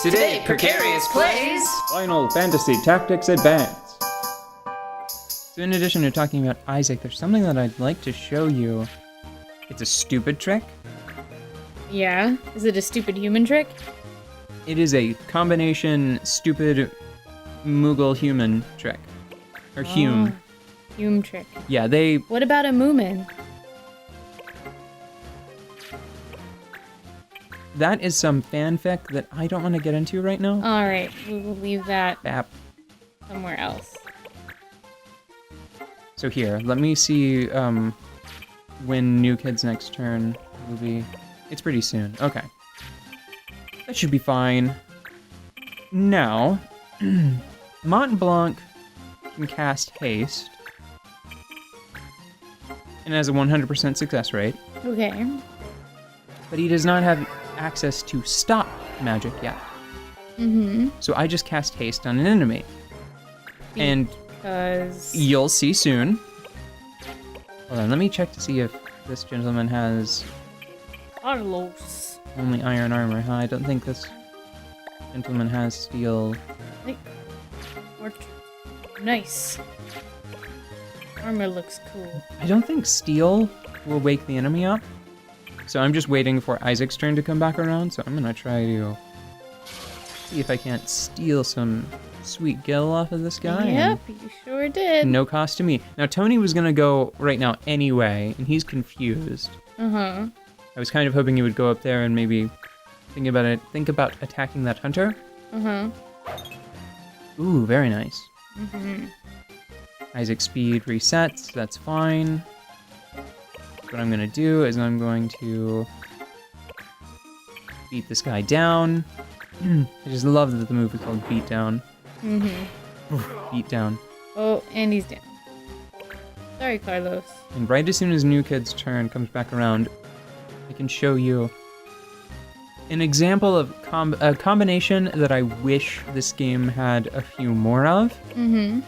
Today, Precarious plays Final Fantasy Tactics Advance. So in addition to talking about Isaac, there's something that I'd like to show you. It's a stupid trick. Yeah? Is it a stupid human trick? It is a combination stupid Moogle human trick. Or Hume. Hume trick. Yeah, they... What about a Moomin? That is some fanfic that I don't want to get into right now. Alright, we will leave that Bap. somewhere else. So here, let me see when New Kid's next turn will be. It's pretty soon. Okay. That should be fine. Now, Mont Blanc can cast Haste. And has a 100% success rate. Okay. But he does not have access to stop magic yet. Mm-hmm. So I just cast Haste on an enemy. And Because... you'll see soon. Hold on, let me check to see if this gentleman has Carlos. only iron armor. Huh? I don't think this gentleman has steel. Nice. Armor looks cool. I don't think steel will wake the enemy up. So I'm just waiting for Isaac's turn to come back around. So I'm gonna try to see if I can't steal some sweet gil off of this guy. Yep, you sure did. No cost to me. Now Tony was gonna go right now anyway, and he's confused. Uh-huh. I was kind of hoping he would go up there and maybe think about attacking that hunter. Uh-huh. Ooh, very nice. Mm-hmm. Isaac's speed resets, that's fine. What I'm gonna do is I'm going to beat this guy down. I just love that the move is called beat down. Mm-hmm. Beat down. Oh, and he's down. Sorry, Carlos. And right as soon as New Kid's turn comes back around, I can show you an example of a combination that I wish this game had a few more of. Mm-hmm.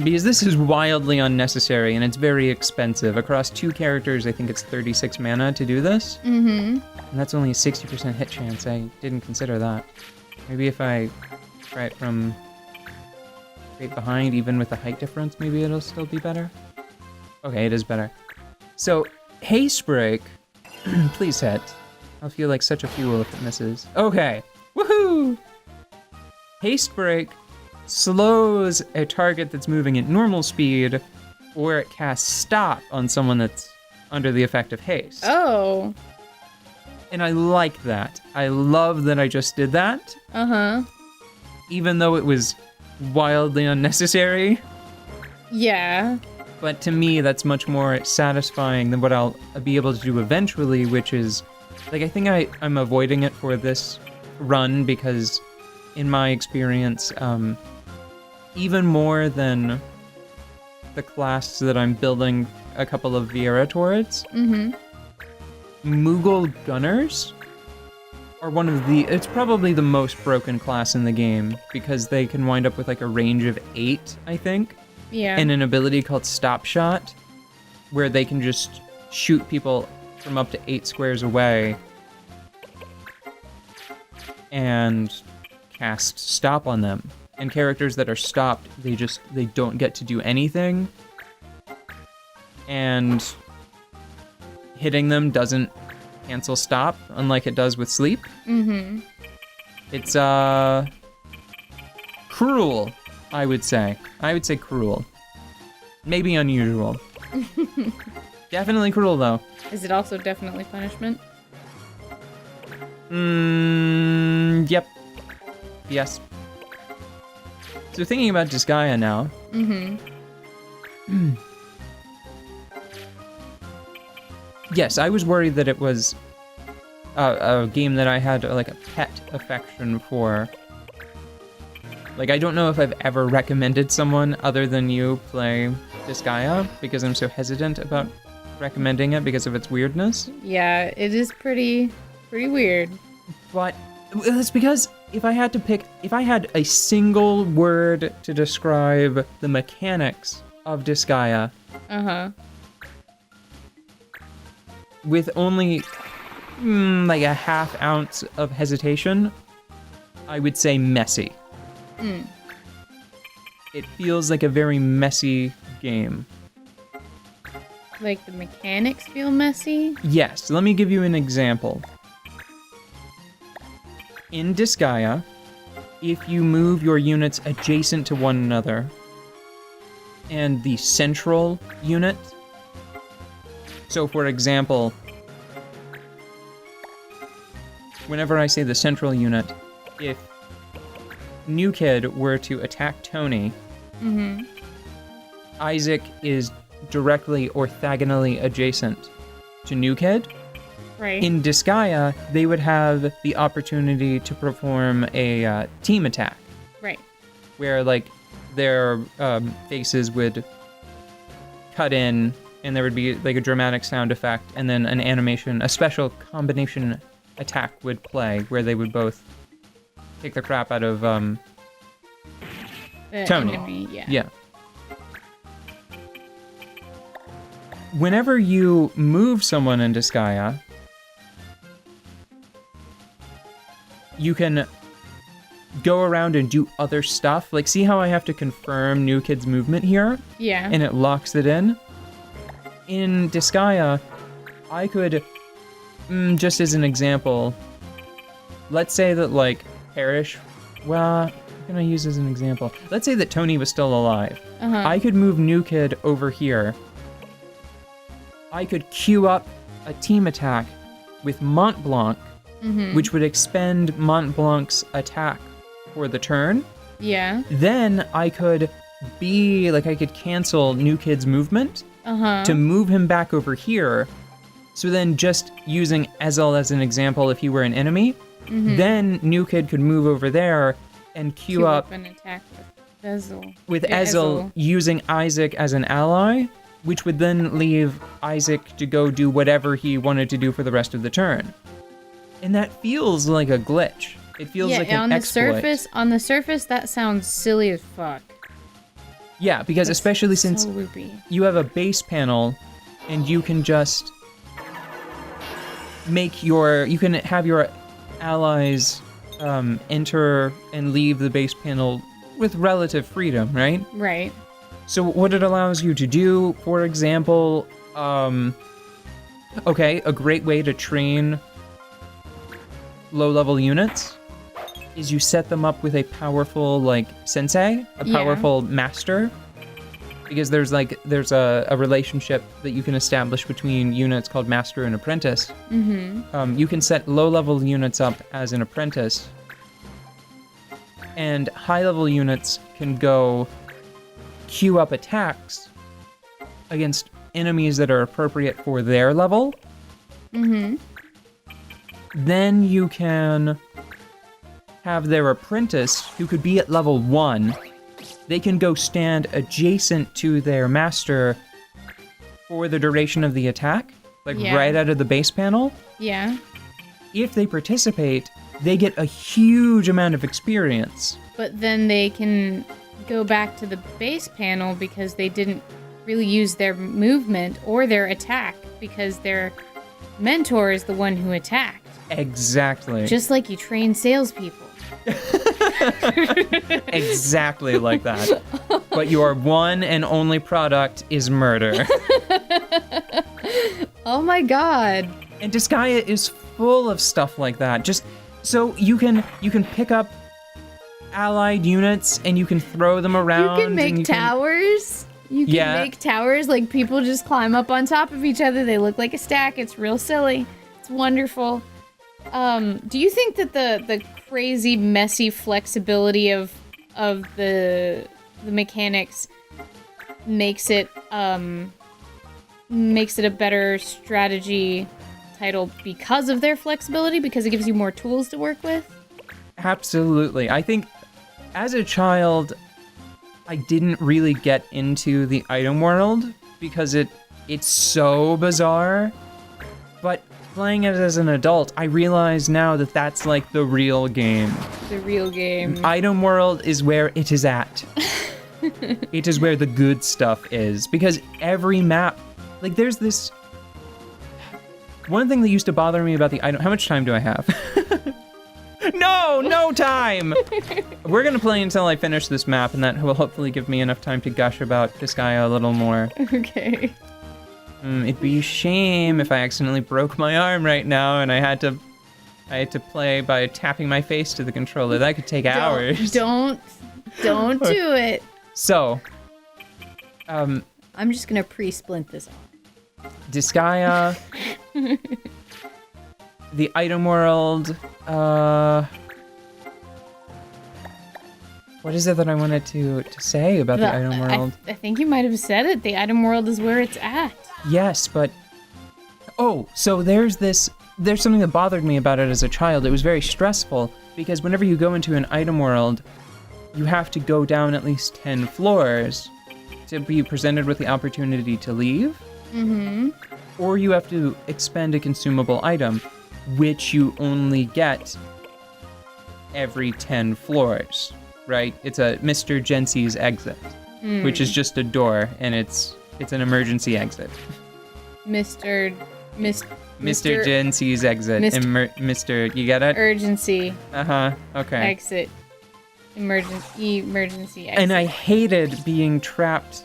Because this is wildly unnecessary and it's very expensive. Across two characters, I think it's 36 mana to do this. Mm-hmm. And that's only a 60% hit chance. I didn't consider that. Maybe if I try it from right behind, even with the height difference, maybe it'll still be better. Okay, it is better. So, Haste Break, please hit. I'll feel like such a fool if it misses. Okay, woohoo! Haste Break slows a target that's moving at normal speed, or it casts Stop on someone that's under the effect of haste. Oh. And I like that. I love that I just did that. Uh-huh. Even though it was wildly unnecessary. Yeah. But to me, that's much more satisfying than what I'll be able to do eventually, which is, like, I think I'm avoiding it for this run because, in my experience, even more than the class that I'm building a couple of Viera turrets, Moogle Gunners are it's probably the most broken class in the game because they can wind up with like a range of 8, I think. Yeah. And an ability called Stop Shot, where they can just shoot people from up to 8 squares away and cast Stop on them. And characters that are stopped, they don't get to do anything. And hitting them doesn't cancel Stop, unlike it does with Sleep. Mm-hmm. It's, cruel, I would say. I would say cruel. Maybe unusual. Definitely cruel, though. Is it also definitely punishment? Yep. Yes. So thinking about Disgaea now. Yes, I was worried that it was a game that I had like a pet affection for. Like, I don't know if I've ever recommended someone other than you play Disgaea because I'm so hesitant about recommending it because of its weirdness. Yeah, it is pretty weird. But it's because if I had a single word to describe the mechanics of Disgaea, Uh-huh. with only like a half ounce of hesitation, I would say messy. It feels like a very messy game. Like the mechanics feel messy? Yes, let me give you an example. In Disgaea, if you move your units adjacent to one another, and the central unit, so for example, whenever I say the central unit, if New Kid were to attack Tony, Isaac is directly orthogonally adjacent to New Kid. Right. In Disgaea, they would have the opportunity to perform a team attack. Right. Where, like, their faces would cut in, and there would be, like, a dramatic sound effect, and then an animation, a special combination attack would play, where they would both take the crap out of, Tony. Enemy, yeah. Yeah. Whenever you move someone in Disgaea, you can go around and do other stuff. Like, see how I have to confirm New Kid's movement here? Yeah. And it locks it in? In Disgaea, I could, just as an example, let's say that, like, Parrish, well, what can I use as an example? Let's say that Tony was still alive. I could move New Kid over here. I could queue up a team attack with Mont Blanc, which would expend Mont Blanc's attack for the turn. Yeah. Then I could I could cancel New Kid's movement to move him back over here. So then just using Ezel as an example, if he were an enemy, then New Kid could move over there and queue up an attack with Ezel. With Ezel using Isaac as an ally, which would then leave Isaac to go do whatever he wanted to do for the rest of the turn. And that feels like a glitch. It feels like an exploit. On the surface, that sounds silly as fuck. Yeah, because That's especially so since loopy. you have a base panel, and you can just you can have your allies enter and leave the base panel with relative freedom, right? Right. So what it allows you to do, for example, okay, a great way to train low-level units is you set them up with a powerful, like, sensei, a powerful master, because there's a relationship that you can establish between units called master and apprentice. You can set low-level units up as an apprentice, and high-level units can go queue up attacks against enemies that are appropriate for their level. Then you can have their apprentice, who could be at level 1, they can go stand adjacent to their master for the duration of the attack, like right out of the base panel. Yeah. If they participate, they get a huge amount of experience. But then they can go back to the base panel because they didn't really use their movement or their attack because their mentor is the one who attacked. Exactly. Just like you train salespeople. Exactly like that. But your one and only product is murder. Oh my god. And Disgaea is full of stuff like that. Just so you can pick up allied units and you can throw them around. You can make towers. You can make towers, like people just climb up on top of each other. They look like a stack. It's real silly. It's wonderful. Do you think that the crazy messy flexibility of the mechanics makes it a better strategy title because of their flexibility, because it gives you more tools to work with? Absolutely. I think as a child I didn't really get into the item world because it's so bizarre. But playing it as an adult, I realize now that that's like the real game. The real game. Item world is where it is at. It is where the good stuff is. Because every map, like there's this... one thing that used to bother me about the item... How much time do I have? No time! We're gonna play until I finish this map, and that will hopefully give me enough time to gush about Disgaea a little more. Okay. It'd be a shame if I accidentally broke my arm right now, and I had to play by tapping my face to the controller. That could take hours. Don't do it. So, I'm just gonna pre-splint this off. Disgaea, the item world, what is it that I wanted to say about the item world? I think you might have said it. The item world is where it's at. Yes, but... Oh, so there's something that bothered me about it as a child. It was very stressful, because whenever you go into an item world, you have to go down at least 10 floors to be presented with the opportunity to leave. Mm-hmm. Or you have to expend a consumable item, which you only get every 10 floors, right? It's a Mr. Jency's exit, which is just a door, and it's an emergency exit. Mr. Jency's exit. Mr. You get it? Urgency. Okay. Exit. Emergency exit. And I hated being trapped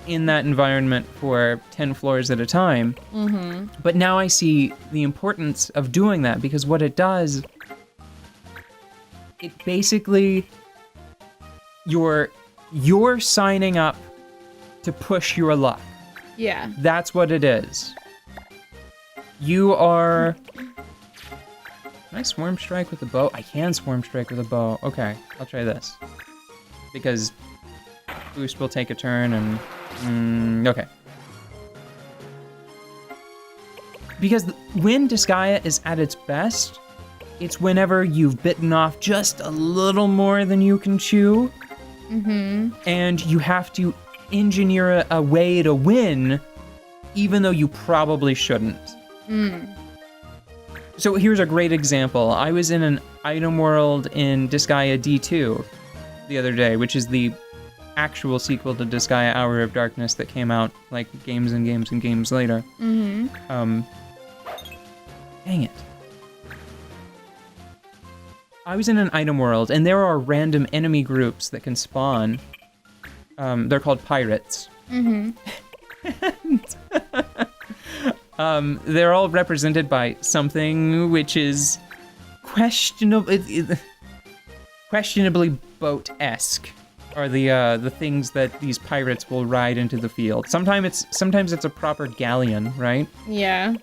in that environment for 10 floors at a time. Mm-hmm. But now I see the importance of doing that, because what it does, it basically, you're signing up to push your luck. Yeah. That's what it is. You are... Can I swarm strike with a bow? I can swarm strike with a bow. Okay, I'll try this. Because boost will take a turn and... okay. Because when Disgaea is at its best, it's whenever you've bitten off just a little more than you can chew. Mm-hmm. And you have to engineer a way to win, even though you probably shouldn't. So here's a great example. I was in an item world in Disgaea D2 the other day, which is the actual sequel to Disgaea Hour of Darkness that came out like games and games and games later. Mm-hmm. Dang it. I was in an item world, and there are random enemy groups that can spawn. They're called pirates. Mm-hmm. They're all represented by something which is questionably boat-esque, are the things that these pirates will ride into the field. Sometimes it's a proper galleon, right? Yeah.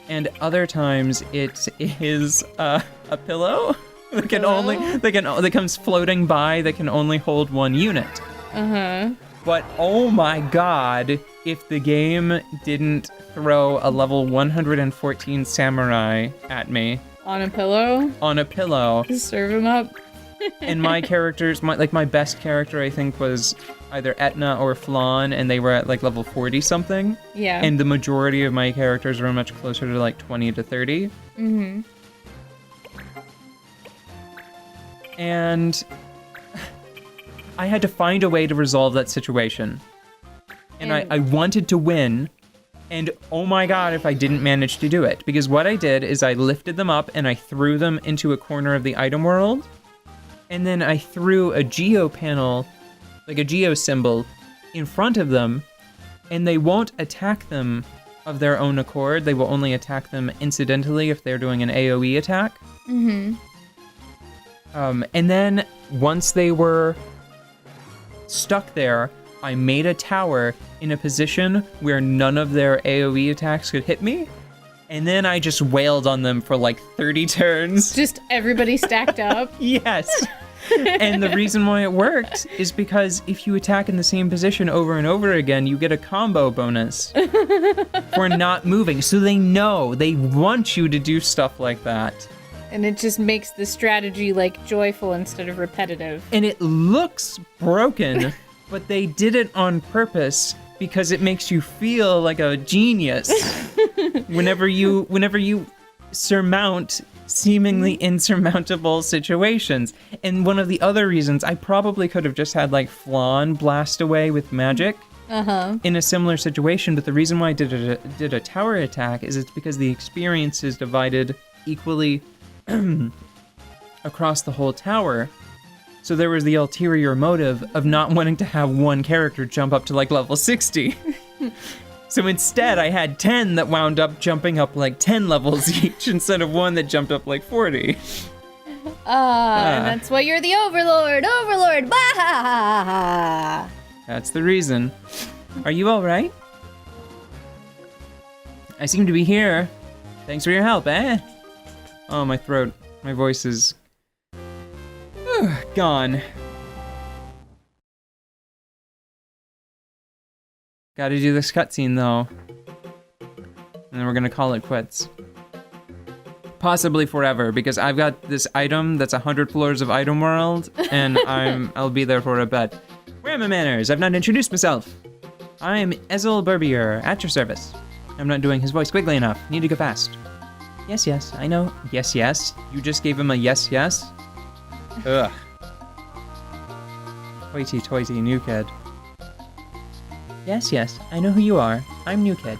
And other times it is a pillow that comes floating by that can only hold one unit. Uh-huh. But oh my god, if the game didn't throw a level 114 samurai at me. On a pillow? On a pillow. Serve him up. And my characters, my best character, I think, was either Etna or Flan, and they were at like level 40 something. Yeah. And the majority of my characters were much closer to like 20 to 30. Mm-hmm. And I had to find a way to resolve that situation. And I wanted to win, and oh my god if I didn't manage to do it. Because what I did is I lifted them up and I threw them into a corner of the item world, and then I threw a geo panel, like a geo symbol, in front of them, and they won't attack them of their own accord. They will only attack them incidentally if they're doing an AoE attack. Mm-hmm. And then once they were stuck there, I made a tower in a position where none of their AoE attacks could hit me, and then I just wailed on them for like 30 turns. Just everybody stacked up? Yes. And the reason why it worked is because if you attack in the same position over and over again, you get a combo bonus for not moving. So they want you to do stuff like that. And it just makes the strategy like joyful instead of repetitive. And it looks broken, but they did it on purpose because it makes you feel like a genius whenever you surmount seemingly insurmountable situations. And one of the other reasons, I probably could have just had like Flan blast away with magic, in a similar situation, but the reason why I did a tower attack is it's because the experience is divided equally across the whole tower. So there was the ulterior motive of not wanting to have one character jump up to like level 60. So instead I had 10 that wound up jumping up like 10 levels each instead of one that jumped up like 40. And that's why you're the Overlord! Overlord! Bah! That's the reason. Are you alright? I seem to be here. Thanks for your help, eh? Oh, my throat. My voice is... gone. Gotta do this cutscene, though. And then we're gonna call it quits. Possibly forever, because I've got this item that's 100 floors of item world, and I'll be there for a bit. Where are my manners? I've not introduced myself. I'm Ezel Burbier, at your service. I'm not doing his voice quickly enough. Need to go fast. Yes, yes, I know. Yes, yes. You just gave him a yes, yes? Ugh. Hoity-toity, new kid. Yes, yes, I know who you are. I'm new kid.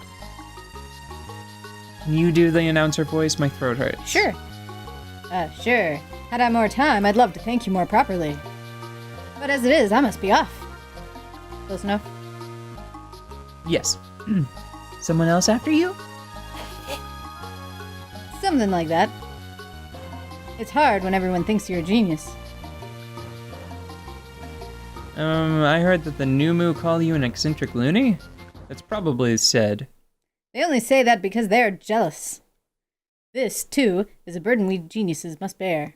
Can you do the announcer voice? My throat hurts. Sure. Sure. Had I more time, I'd love to thank you more properly. But as it is, I must be off. Close enough? Yes. Someone else after you? Something like that. It's hard when everyone thinks you're a genius. I heard that the New Moo call you an eccentric loony? That's probably Sid. They only say that because they're jealous. This, too, is a burden we geniuses must bear.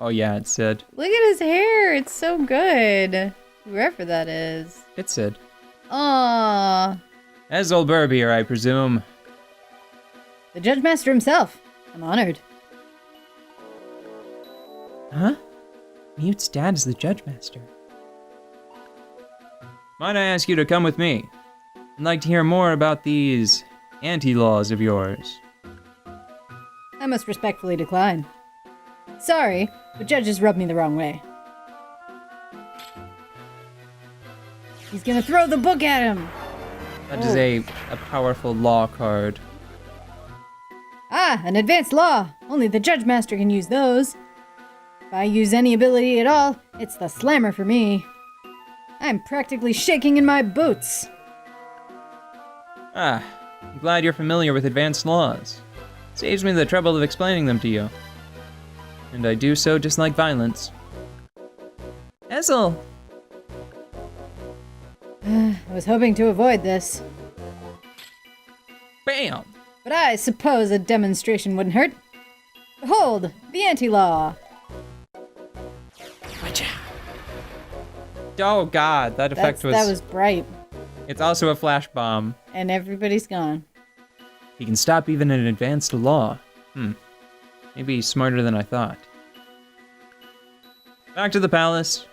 Oh yeah, it's Sid. Look at his hair. It's so good. Whoever that is. It's Sid. Aww. Ezel Burbier, I presume. The Judge Master himself. I'm honored. Huh? Mute's dad is the Judge Master. Might I ask you to come with me? I'd like to hear more about these anti-laws of yours. I must respectfully decline. Sorry, but judges rub me the wrong way. He's gonna throw the book at him! That is a powerful law card. Ah, an advanced law! Only the Judge Master can use those. If I use any ability at all, it's the slammer for me. I'm practically shaking in my boots. Ah, I'm glad you're familiar with advanced laws. Saves me the trouble of explaining them to you. And I do so dislike violence. Ezel! I was hoping to avoid this, Bam! but I suppose a demonstration wouldn't hurt. Behold, the anti-law. Oh god, that effect That was bright, It's also a flash bomb. and everybody's gone. He can stop even an advanced law. Maybe he's smarter than I thought. Back to the palace.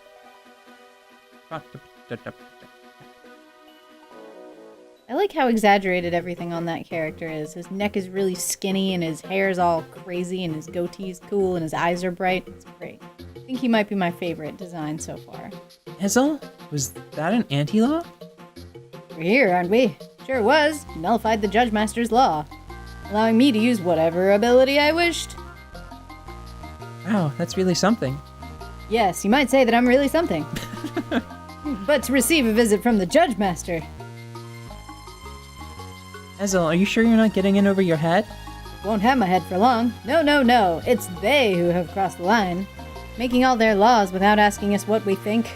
I like how exaggerated everything on that character is. His neck is really skinny and his hair is all crazy and his goatee's cool and his eyes are bright. It's great. I think he might be my favorite design so far. Ezel? Was that an anti-law? We're here, aren't we? Sure was. Nullified the Judge Master's law, allowing me to use whatever ability I wished. Wow, that's really something. Yes, you might say that I'm really something. But to receive a visit from the Judge Master. Ezel, are you sure you're not getting in over your head? Won't have my head for long. No, no, no. It's they who have crossed the line, making all their laws without asking us what we think.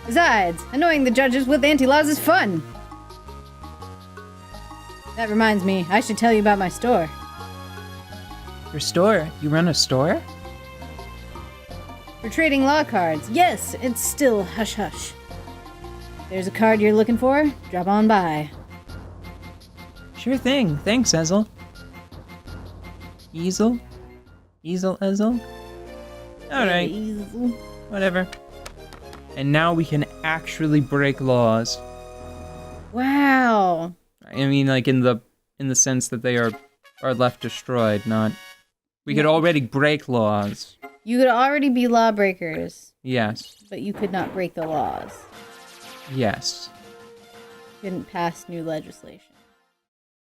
Besides, annoying the judges with anti-laws is fun. That reminds me, I should tell you about my store. Your store? You run a store? For trading law cards. Yes, it's still hush-hush. There's a card you're looking for? Drop on by. Sure thing. Thanks, Ezel. Ezel? Ezel? Alright, whatever. And now we can actually break laws. Wow. I mean, like in the sense that they are left destroyed, not... We could already break laws. You could already be lawbreakers, Yes. but you could not break the laws. Yes. Didn't pass new legislation.